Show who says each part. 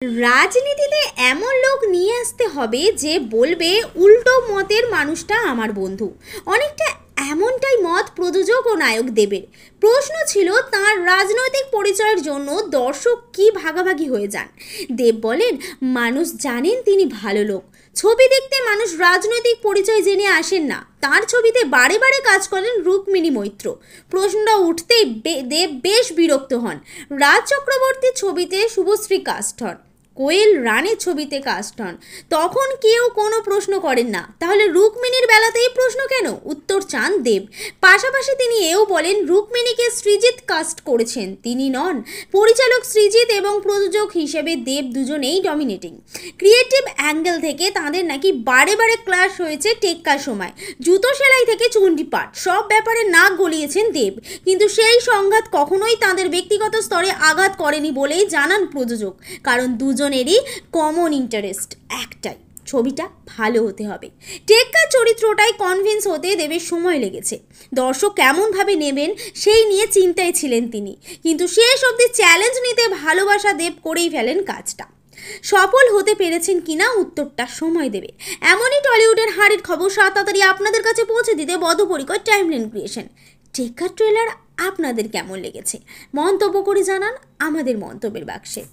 Speaker 1: রাজনীতিতে এমন লোক নিয়ে আসতে হবে যে বলবে উল্টো মতের মানুষটা আমার বন্ধু। অনেকটা এমনটাই মত প্রযোজক ও নায়ক দেবের। প্রশ্ন ছিল তার রাজনৈতিক পরিচয়ের জন্য দর্শক কি ভাগাভাগি হয়ে যান। দেব বলেন মানুষ জানেন তিনি ভালো লোক। ছবি দেখতে মানুষ রাজনৈতিক পরিচয় জেনে আসেন না। তার ছবিতে বারে বারে কাজ করেন রুক্মিণী মৈত্র। প্রশ্নটা উঠতেই দেব বেশ বিরক্ত হন। রাজ চক্রবর্তীর ছবিতে শুভশ্রী কাস্ট হন, কোয়েল রানের ছবিতে কাস্ট হন, তখন কেউ কোনো প্রশ্ন করেন না। তাহলে রুক্মিণীর বেলাতেই প্রশ্ন কেন? উত্তর চান দেব। পাশাপাশি তিনি এও বলেন রুক্মিণীকে সৃজিত কাস্ট করেছেন, তিনি নন। পরিচালক সৃজিত এবং প্রযোজক হিসেবে দেব দুজনেই ডমিনেটিং। ক্রিয়েটিভ অ্যাঙ্গেল থেকে তাঁদের নাকি বারে বারে ক্লাশ হয়েছে টেক্কার সময়। জুতো সেলাই থেকে চণ্ডীপাঠ সব ব্যাপারে নাক গলিয়েছেন দেব, কিন্তু সেই সংঘাত কখনোই তাঁদের ব্যক্তিগত স্তরে আঘাত করেনি বলেই জানান প্রযোজক। কারণ দুজনেরই কমন ইন্টারেস্ট একটাই, ছবিটা ভালো হতে হবে। টেক্কার চরিত্রটাই কনভিন্স হতে দেবের সময় লেগেছে। দর্শক কেমনভাবে নেবেন সেই নিয়ে চিন্তায় ছিলেন তিনি, কিন্তু শেষ অবধি চ্যালেঞ্জ নিতে ভালোবাসা দেব করেই ফেলেন কাজটা। সফল হতে পেরেছেন কিনা উত্তরটা সময় দেবে। এমনই টলিউডের হাড়ির খবর তাড়াতাড়ি আপনাদের কাছে পৌঁছে দিতে বদ্ধপরিকর টাইমলাইন ক্রিয়েশন। টেক্কার ট্রেলার আপনাদের কেমন লেগেছে মন্তব্য করে জানান আমাদের মন্তব্যের বাক্সে।